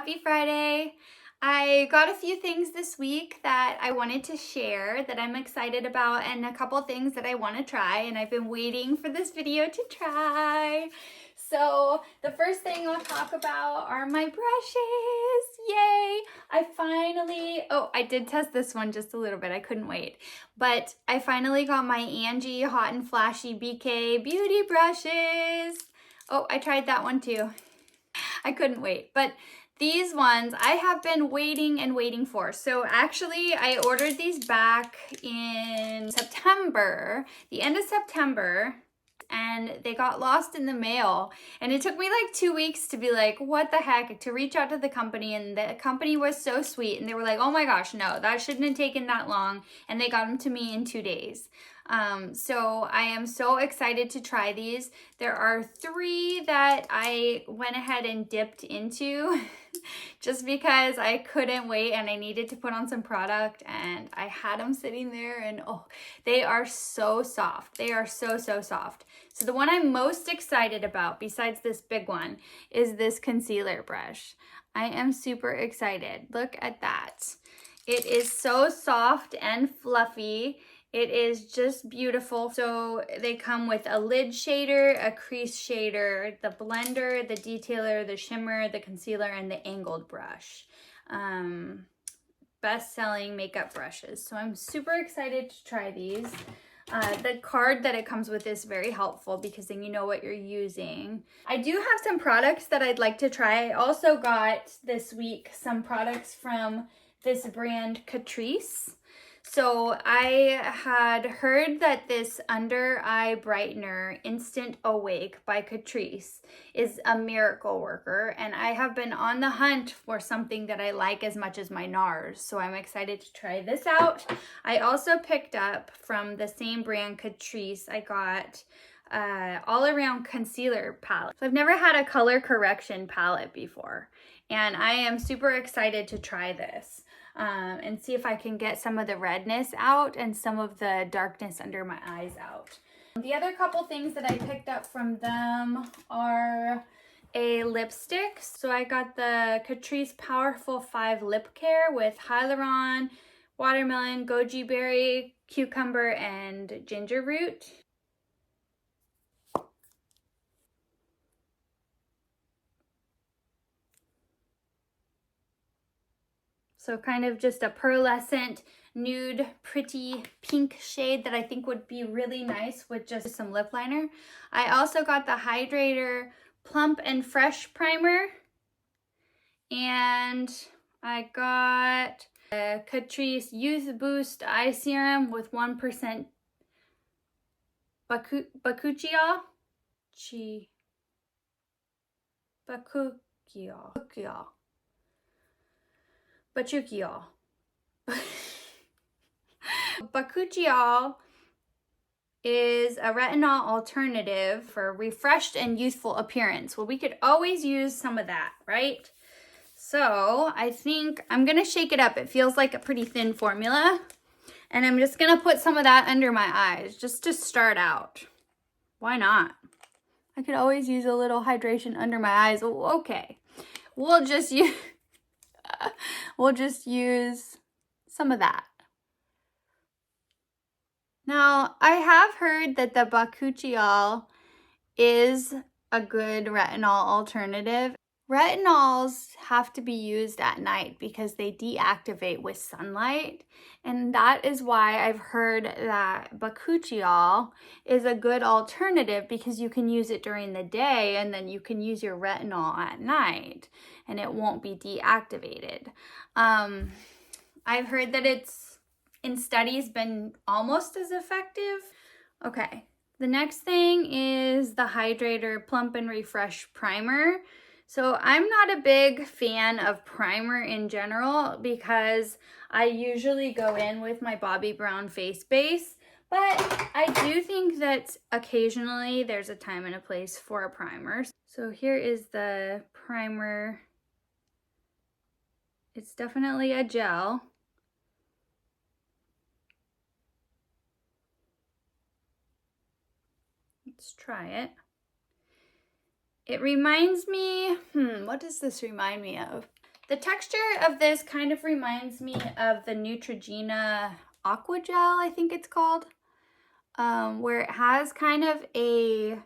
Happy Friday. I got a few things this week that I wanted to share that I'm excited about, and a couple things that I want to try, and I've been waiting for this video to try. So the first thing I'll talk about are my brushes. Yay! I did test this one just a little bit. I couldn't wait. But I finally got my ANGIE Hot and Flashy BK Beauty brushes. Oh, I tried that one too. I couldn't wait. But these ones I have been waiting and waiting for. So actually I ordered these back in September, the end of September, and they got lost in the mail. And it took me like 2 weeks to be like, what the heck, to reach out to the company. And the company was so sweet. And they were like, oh my gosh, no, that shouldn't have taken that long. And they got them to me in 2 days. So I am so excited to try these. There are 3 that I went ahead and dipped into just because I couldn't wait and I needed to put on some product, and I had them sitting there, and oh, they are so soft. They are so soft. So the one I'm most excited about, besides this big one, is this concealer brush. I am super excited. Look at that. It is so soft and fluffy. It is just beautiful. So they come with a lid shader, a crease shader, the blender, the detailer, the shimmer, the concealer, and the angled brush. Best-selling makeup brushes. So I'm super excited to try these. The card that it comes with is very helpful because then you know what you're using. I do have some products that I'd like to try. I also got this week some products from this brand Catrice. So I had heard that this under eye brightener Instant Awake by Catrice is a miracle worker, and I have been on the hunt for something that I like as much as my Nars, so I'm excited to try this out. I also picked up from the same brand Catrice, I got all around concealer palette. So I've never had a color correction palette before, and I am super excited to try this. And see if I can get some of the redness out and some of the darkness under my eyes out. The other couple things that I picked up from them are a lipstick. So I got the Catrice Powerfull 5 Lip Care with Hyaluron, Watermelon, Goji Berry, Cucumber, and Ginger Root. So kind of just a pearlescent, nude, pretty pink shade that I think would be really nice with just some lip liner. I also got the Hydrator Plump and Fresh Primer. And I got a Catrice Youth Boost Eye Serum with 1% bakuchiol. Bakuchiol. Bakuchiol is a retinol alternative for refreshed and youthful appearance. Well, we could always use some of that, right? So I think I'm gonna shake it up. It feels like a pretty thin formula. And I'm just gonna put some of that under my eyes just to start out. Why not? I could always use a little hydration under my eyes. Okay, we'll just use some of that. Now, I have heard that the bakuchiol is a good retinol alternative. Retinols have to be used at night because they deactivate with sunlight, and that is why I've heard that bakuchiol is a good alternative because you can use it during the day and then you can use your retinol at night and it won't be deactivated. I've heard that it's in studies been almost as effective. Okay, the next thing is the Hydrator Plump and Refresh Primer. So I'm not a big fan of primer in general because I usually go in with my Bobbi Brown face base, but I do think that occasionally there's a time and a place for a primer. So here is the primer. It's definitely a gel. Let's try it. It reminds me, what does this remind me of? The texture of this kind of reminds me of the Neutrogena Aqua Gel, I think it's called, where it has kind of a,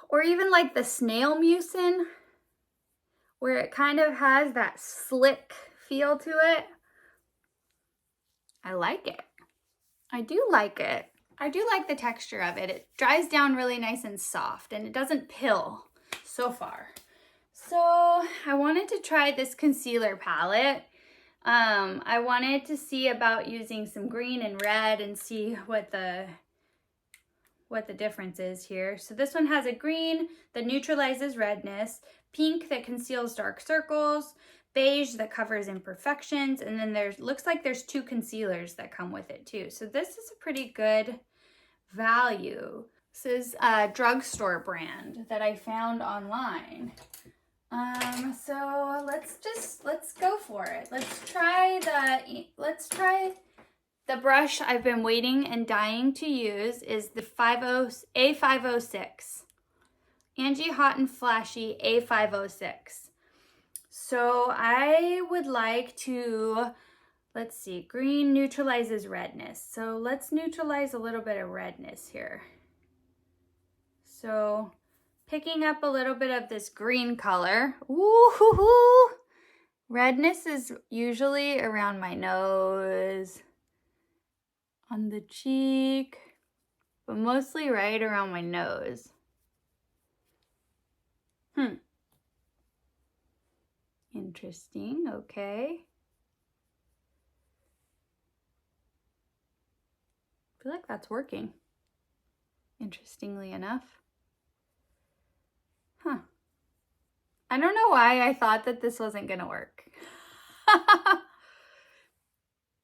or even like the snail mucin, where it kind of has that slick feel to it. I like it. I do like it. I do like the texture of it. It dries down really nice and soft, and it doesn't pill so far. So I wanted to try this concealer palette. I wanted to see about using some green and red and see what the difference is here. So this one has a green that neutralizes redness, pink that conceals dark circles, beige that covers imperfections, and then looks like there's 2 concealers that come with it too. So this is a pretty good value. This is a drugstore brand that I found online. So let's go for it. Let's try the brush I've been waiting and dying to use is the A506. Angie Hot and Flashy A506. So I would like to, let's see, green neutralizes redness. So let's neutralize a little bit of redness here. So picking up a little bit of this green color. Ooh, redness is usually around my nose, on the cheek, but mostly right around my nose. Interesting, okay. I feel like that's working, interestingly enough. I don't know why I thought that this wasn't gonna work.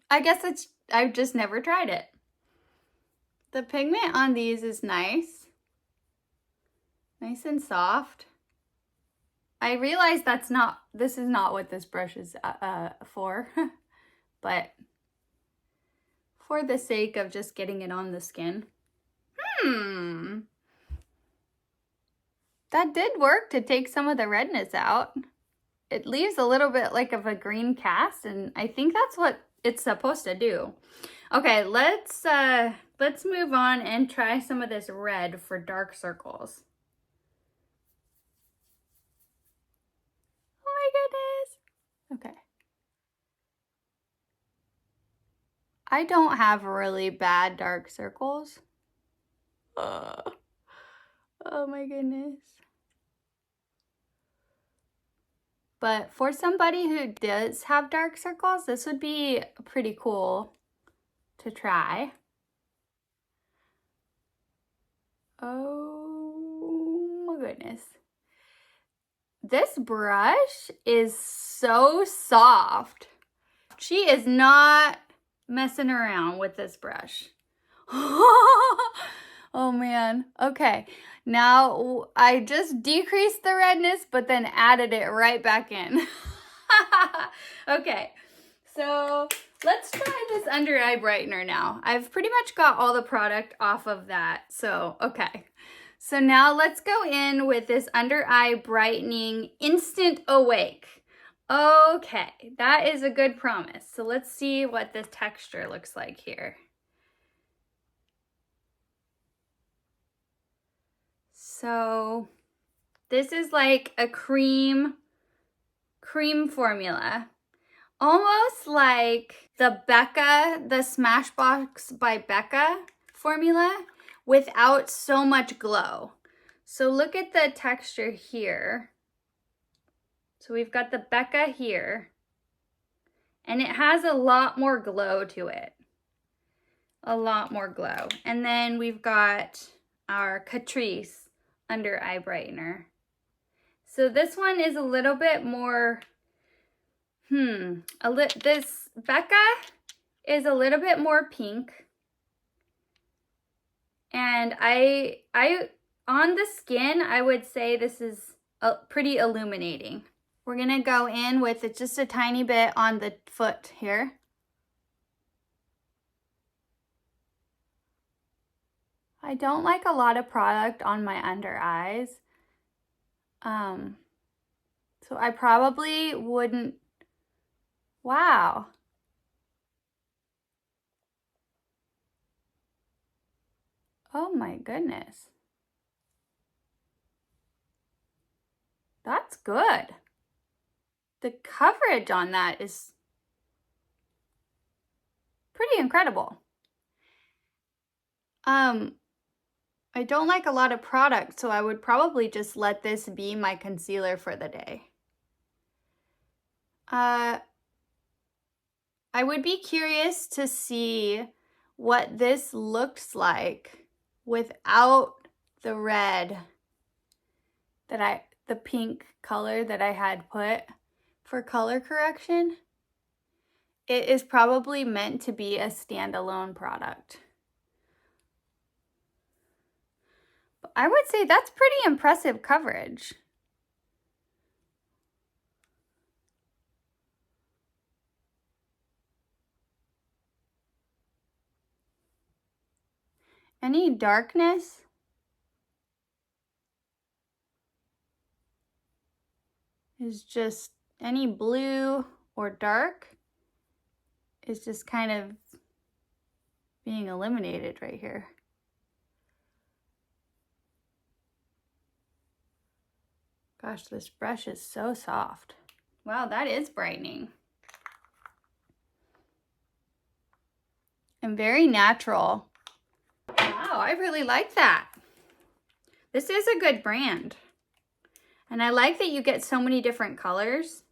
I guess I've just never tried it. The pigment on these is nice. Nice and soft. I realize this is not what this brush is for, but for the sake of just getting it on the skin. That did work to take some of the redness out. It leaves a little bit like of a green cast, and I think that's what it's supposed to do. Okay, let's move on and try some of this red for dark circles. Oh my goodness. Okay. I don't have really bad dark circles. Oh my goodness. But for somebody who does have dark circles, this would be pretty cool to try. Oh my goodness. This brush is so soft. She is not messing around with this brush. Oh man. Okay. Now I just decreased the redness, but then added it right back in. Okay. So let's try this under eye brightener now. I've pretty much got all the product off of that. So, okay. So now let's go in with this under eye brightening Instant Awake. Okay, that is a good promise. So let's see what this texture looks like here. So this is like a cream formula. Almost like the Becca, the Smashbox by Becca formula without so much glow. So look at the texture here. So we've got the Becca here, and it has a lot more glow to it. A lot more glow. And then we've got our Catrice under eye brightener. So this one is a little bit more, this Becca is a little bit more pink. And I on the skin, I would say this is pretty illuminating. We're gonna go in with it just a tiny bit on the foot here. I don't like a lot of product on my under eyes. So I probably wouldn't, wow. Oh my goodness. That's good. The coverage on that is pretty incredible. I don't like a lot of product, so I would probably just let this be my concealer for the day. I would be curious to see what this looks like without the red that the pink color that I had put for color correction. It is probably meant to be a standalone product. But I would say that's pretty impressive coverage. Any darkness? Is just any blue or dark is just kind of being eliminated right here. Gosh, this brush is so soft. Wow, that is brightening. And very natural. Wow, I really like that. This is a good brand. And I like that you get so many different colors.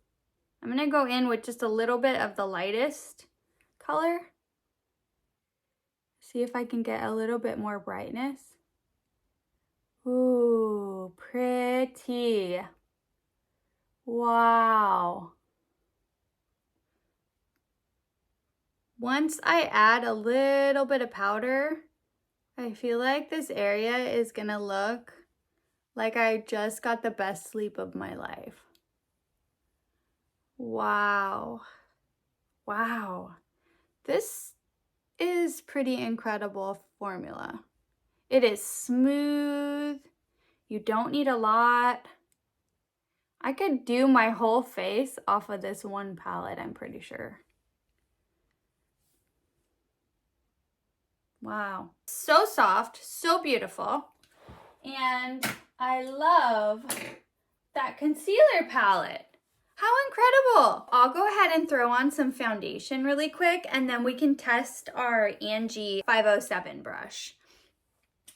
I'm gonna go in with just a little bit of the lightest color. See if I can get a little bit more brightness. Ooh, pretty. Wow. Once I add a little bit of powder, I feel like this area is gonna look like I just got the best sleep of my life. Wow. Wow. This is pretty incredible formula. It is smooth. You don't need a lot. I could do my whole face off of this one palette, I'm pretty sure. Wow. So soft, so beautiful. And I love that concealer palette. How incredible. I'll go ahead and throw on some foundation really quick, and then we can test our ANGIE 507 brush.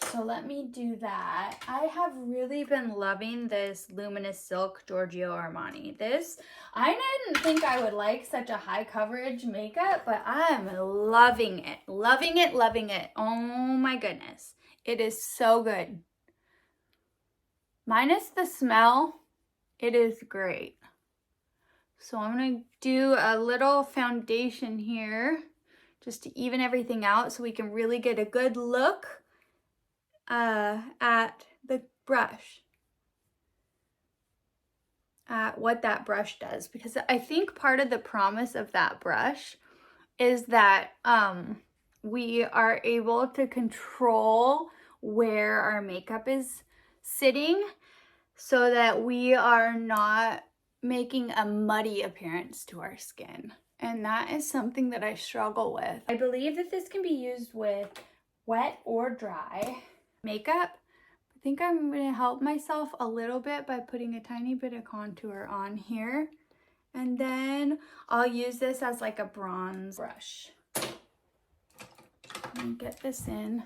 So let me do that. I have really been loving this Luminous Silk Giorgio Armani. This, I didn't think I would like such a high coverage makeup, but I'm loving it. Loving it, loving it. Oh my goodness. It is so good. Minus the smell, it is great. So I'm gonna do a little foundation here just to even everything out so we can really get a good look at the brush, at what that brush does, because I think part of the promise of that brush is that we are able to control where our makeup is sitting so that we are not making a muddy appearance to our skin. And that is something that I struggle with. I believe that this can be used with wet or dry makeup. I think I'm going to help myself a little bit by putting a tiny bit of contour on here. And then I'll use this as like a bronze brush. And get this in.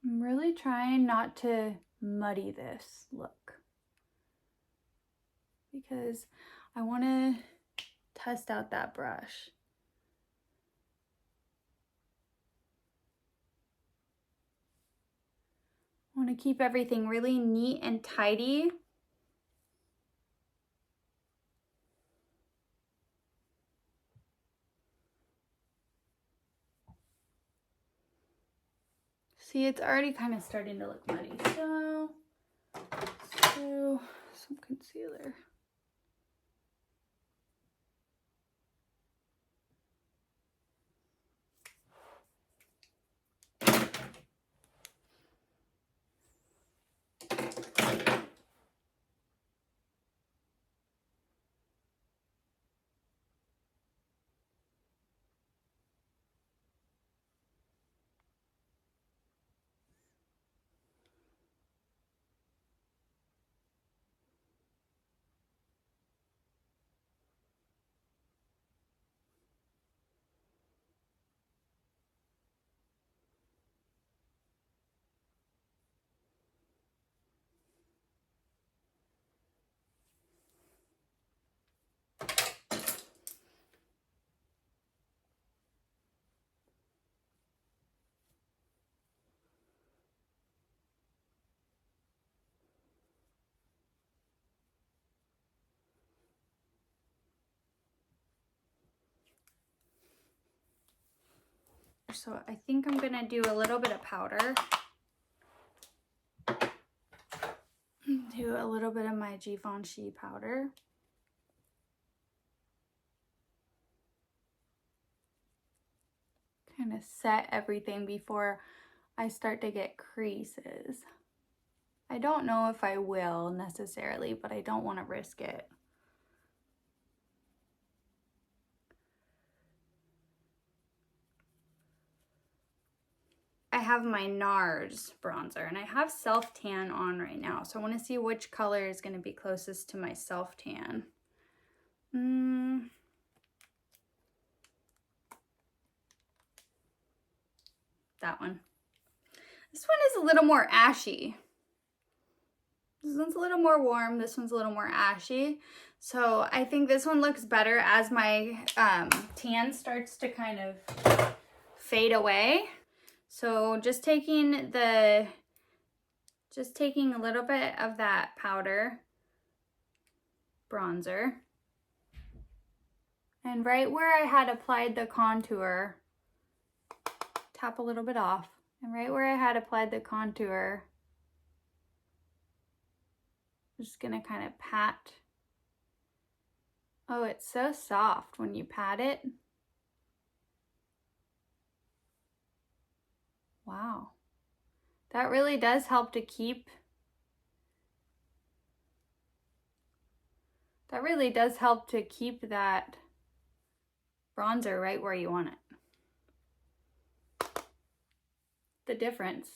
I'm really trying not to muddy this look because I want to test out that brush. I want to keep everything really neat and tidy. See, it's already kind of starting to look muddy. So, let's do some concealer. So I think I'm gonna do a little bit of powder. Do a little bit of my Givenchy powder. Kind of set everything before I start to get creases. I don't know if I will necessarily, but I don't want to risk it. I have my Nars bronzer, and I have self tan on right now, so I want to see which color is going to be closest to my self tan. That one. This one is a little more ashy. This one's a little more warm. This one's a little more ashy. So I think this one looks better as my tan starts to kind of fade away. So just taking a little bit of that powder bronzer, and right where I had applied the contour, tap a little bit off, and right where I had applied the contour, I'm just gonna kind of pat. Oh, it's so soft when you pat it. Wow. That really does help to keep, that bronzer right where you want it. The difference.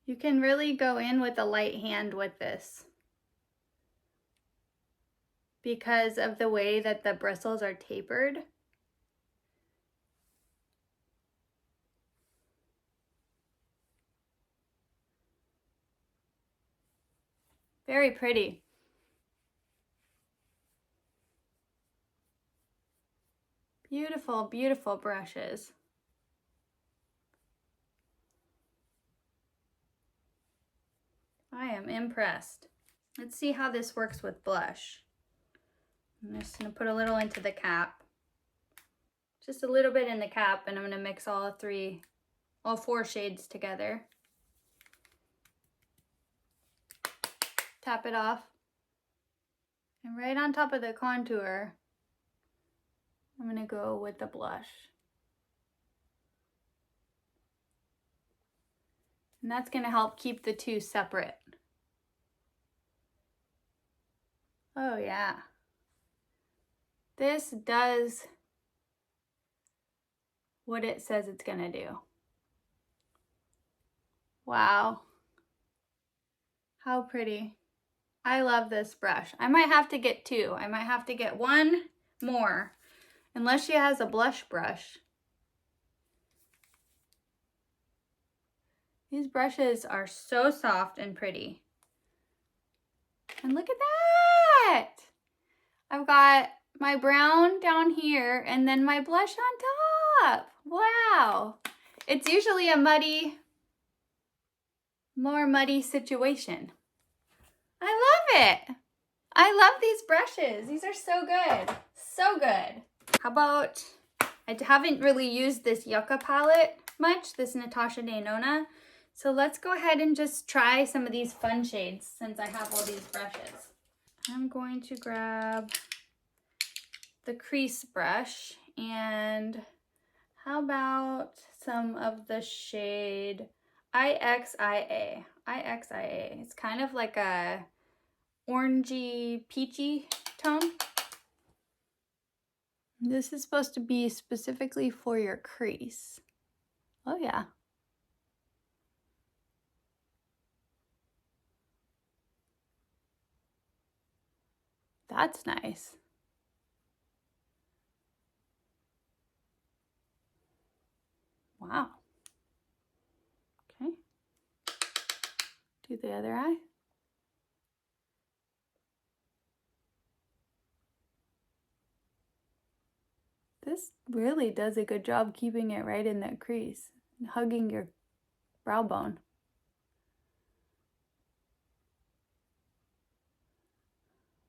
You can really go in with a light hand with this because of the way that the bristles are tapered. Very pretty. Beautiful, beautiful brushes. I am impressed. Let's see how this works with blush. I'm just gonna put a little into the cap. Just a little bit in the cap, and I'm gonna mix all 4 shades together. Tap it off. And right on top of the contour, I'm gonna go with the blush. And that's gonna help keep the two separate. Oh yeah. This does what it says it's gonna do. Wow. How pretty. I love this brush. I might have to get 2. I might have to get 1 more, unless she has a blush brush. These brushes are so soft and pretty. And look at that! I've got my brown down here and then my blush on top. Wow. It's usually a more muddy situation. I love it. I love these brushes. These are so good. So good. How about, I haven't really used this Yucca palette much, this NATASHA Denona. So let's go ahead and just try some of these fun shades since I have all these brushes. I'm going to grab the crease brush, and how about some of the shade IXIA. IXIA. It's kind of like a orangey, peachy tone. This is supposed to be specifically for your crease. Oh yeah. That's nice. Wow. Okay. Do the other eye. This really does a good job keeping it right in that crease, and hugging your brow bone.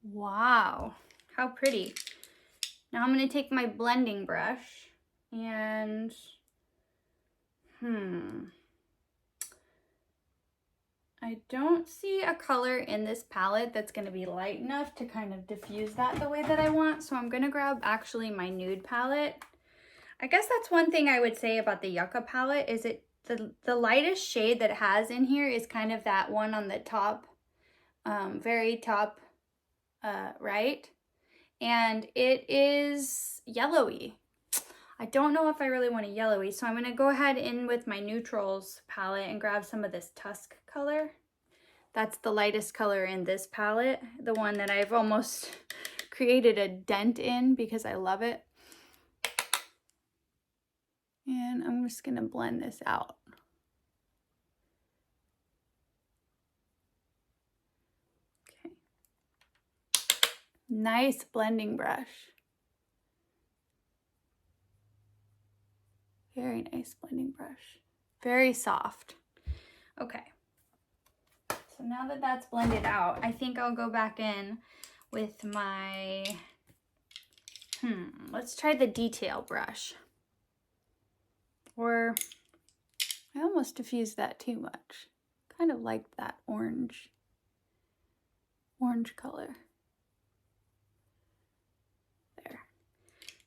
Wow, how pretty. Now I'm going to take my blending brush and, I don't see a color in this palette that's going to be light enough to kind of diffuse that the way that I want. So I'm going to grab actually my Nude palette. I guess that's one thing I would say about the Yucca palette is the lightest shade that it has in here is kind of that one on the top, very top right. And it is yellowy. I don't know if I really want a yellowy, so I'm going to go ahead in with my Neutrals palette and grab some of this Tusk color. That's the lightest color in this palette, the one that I've almost created a dent in because I love it. And I'm just going to blend this out. Okay. Nice blending brush. Very nice blending brush. Very soft. Okay. So now that that's blended out, I think I'll go back in with my, let's try the detail brush. Or, I almost diffused that too much. Kind of liked that orange color. There.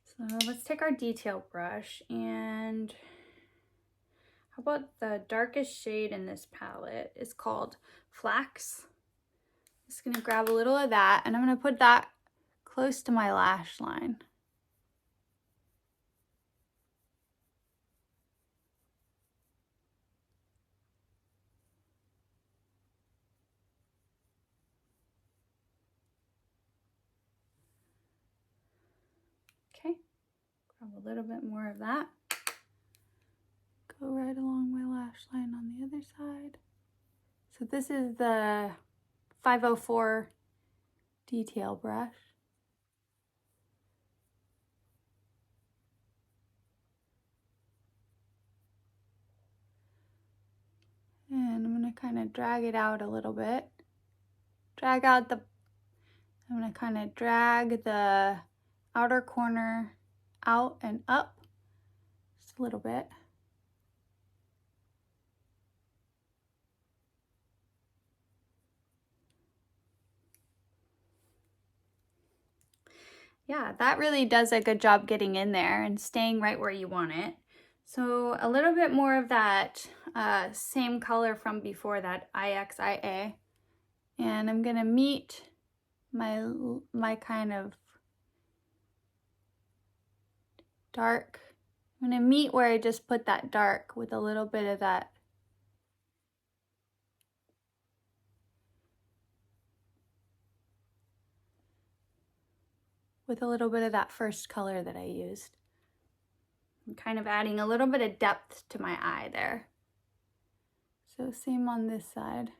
So let's take our detail brush and how about the darkest shade in this palette is called Flax. Just gonna grab a little of that and I'm gonna put that close to my lash line. Okay, grab a little bit more of that. Go right along my lash line on the other side. So this is the 504 detail brush. And I'm going to kind of drag it out a little bit. I'm going to kind of drag the outer corner out and up just a little bit. Yeah, that really does a good job getting in there and staying right where you want it. So a little bit more of that same color from before, that IXIA. And I'm gonna meet my kind of dark. I'm gonna meet where I just put that dark with a little bit of that first color that I used. I'm kind of adding a little bit of depth to my eye there. So same on this side.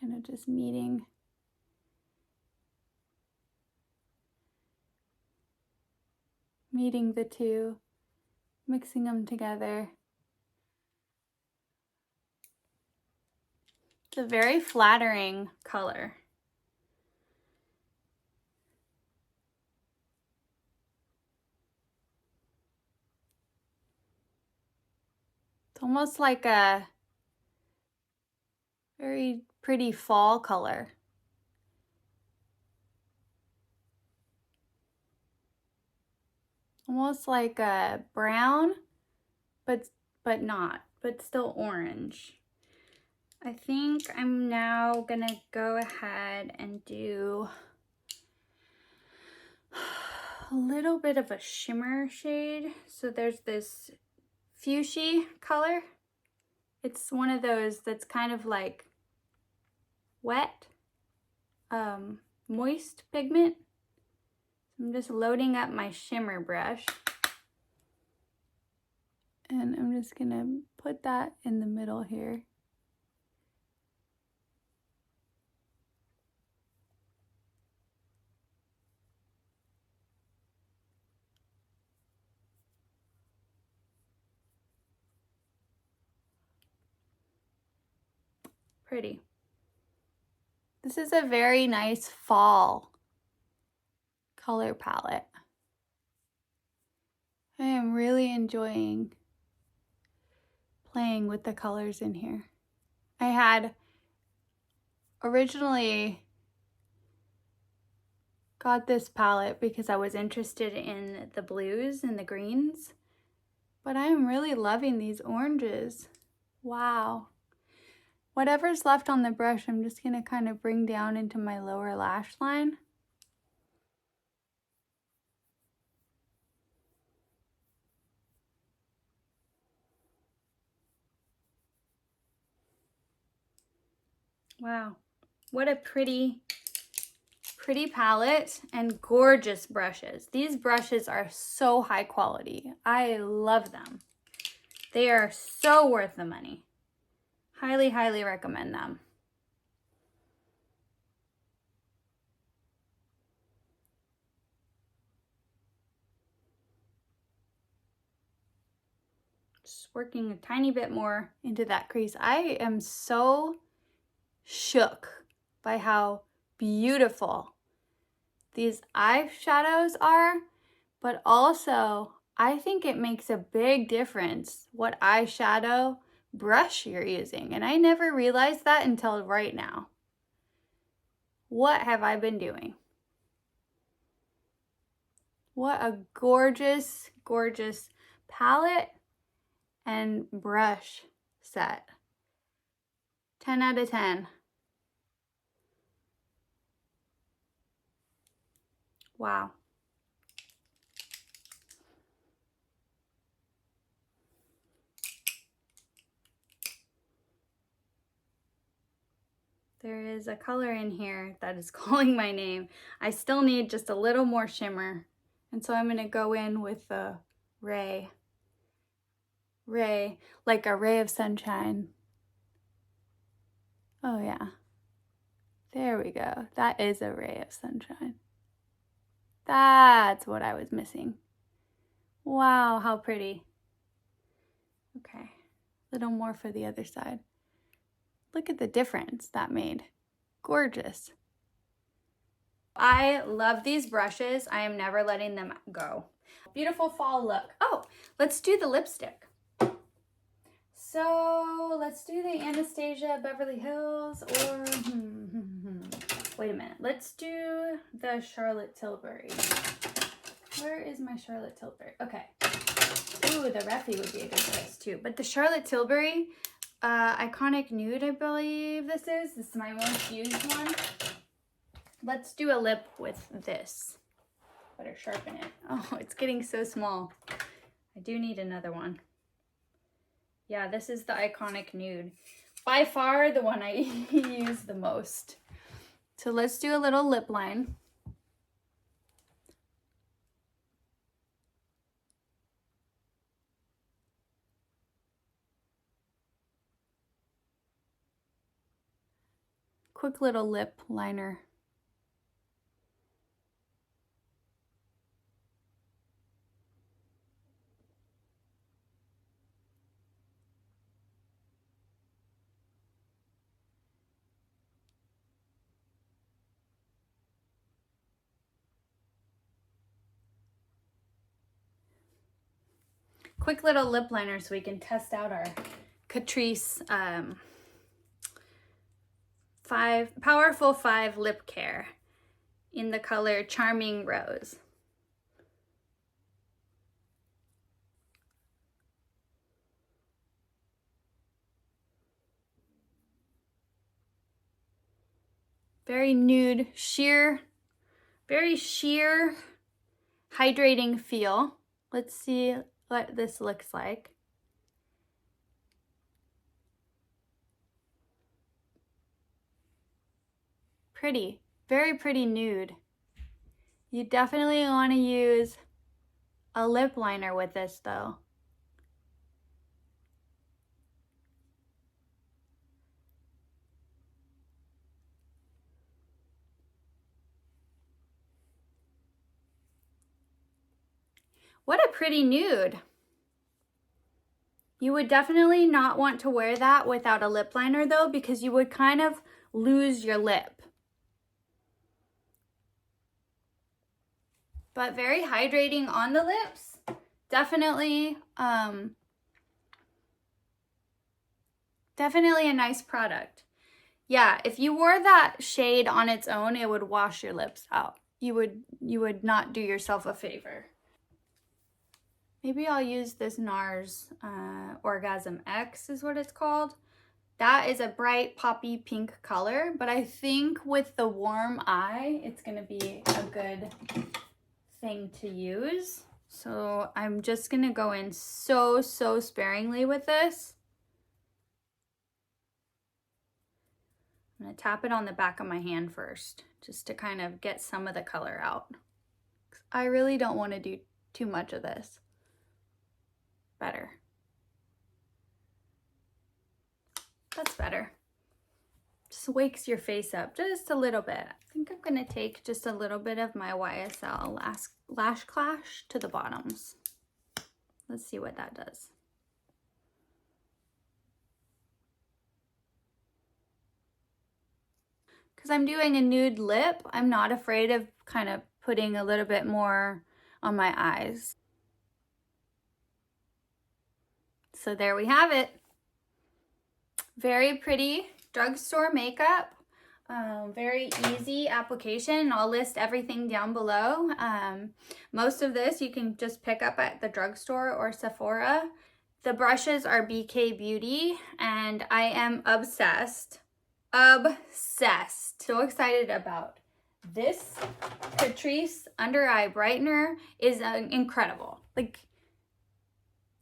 Kind of just meeting the two, mixing them together. It's a very flattering color. It's almost like a very pretty fall color. Almost like a brown, but still orange. I think I'm now gonna go ahead and do a little bit of a shimmer shade. So there's this fuchsia color. It's one of those that's kind of like wet, moist pigment. I'm just loading up my shimmer brush. And I'm just gonna put that in the middle here. Pretty. This is a very nice fall color palette. I am really enjoying playing with the colors in here. I had originally got this palette because I was interested in the blues and the greens, but I am really loving these oranges. Wow. Whatever's left on the brush, I'm just gonna kind of bring down into my lower lash line. Wow, what a pretty palette and gorgeous brushes. These brushes are so high quality. I love them. They are so worth the money. Highly, highly recommend them. Just working a tiny bit more into that crease. I am so shook by how beautiful these eyeshadows are, but also I think it makes a big difference what eyeshadow brush you're using, and I never realized that until right now. What have I been doing? What a gorgeous, gorgeous palette and brush set. 10 out of 10. Wow. There is a color in here that is calling my name. I still need just a little more shimmer. And so I'm gonna go in with the ray, like a ray of sunshine. Oh yeah, there we go. That is a ray of sunshine. That's what I was missing. Wow, how pretty. Okay, a little more for the other side. Look at the difference that made. Gorgeous. I love these brushes. I am never letting them go. Beautiful fall look. Oh, let's do the lipstick. So let's do the Anastasia Beverly Hills or, wait a minute. Let's do the Charlotte Tilbury. Where is my Charlotte Tilbury? Okay. Ooh, the Reffy would be a good choice too. But the Charlotte Tilbury, Iconic Nude, I believe this is. This is my most used one. Let's do a lip with this. Better sharpen it. Oh, it's getting so small. I do need another one. Yeah, this is the Iconic Nude. By far the one I use the most. So let's do a little lip line. Quick little lip liner. Quick little lip liner so we can test out our Catrice Powerfull 5 Lip Care in the color Charming Rose. Very nude, sheer, very sheer, hydrating feel. Let's see what this looks like. Pretty, very pretty nude. You definitely want to use a lip liner with this though. What a pretty nude. You would definitely not want to wear that without a lip liner though, because you would kind of lose your lip. but very hydrating on the lips. Definitely, definitely a nice product. Yeah, if you wore that shade on its own, it would wash your lips out. You would not do yourself a favor. Maybe I'll use this Nars Orgasm X is what it's called. That is a bright poppy pink color, but I think with the warm eye, it's gonna be a good thing to use. So I'm just gonna go in so sparingly with this. I'm gonna tap it on the back of my hand first, just to kind of get some of the color out. I really don't wanna do too much of this. Better. That's better. Just wakes your face up just a little bit. I think I'm gonna take just a little bit of my YSL Lash Clash to the bottoms. Let's see what that does. Because I'm doing a nude lip, I'm not afraid of kind of putting a little bit more on my eyes. So there we have it. Very pretty drugstore makeup. Very easy application. I'll list everything down below. Most of this you can just pick up at the drugstore or Sephora. The brushes are BK Beauty and I am obsessed. Obsessed. So excited about this Catrice under eye brightener. Is incredible. Like,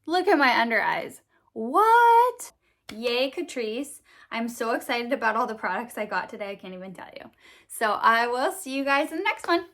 look at my under eyes. What? Yay, Catrice. I'm so excited about all the products I got today. I can't even tell you. So I will see you guys in the next one.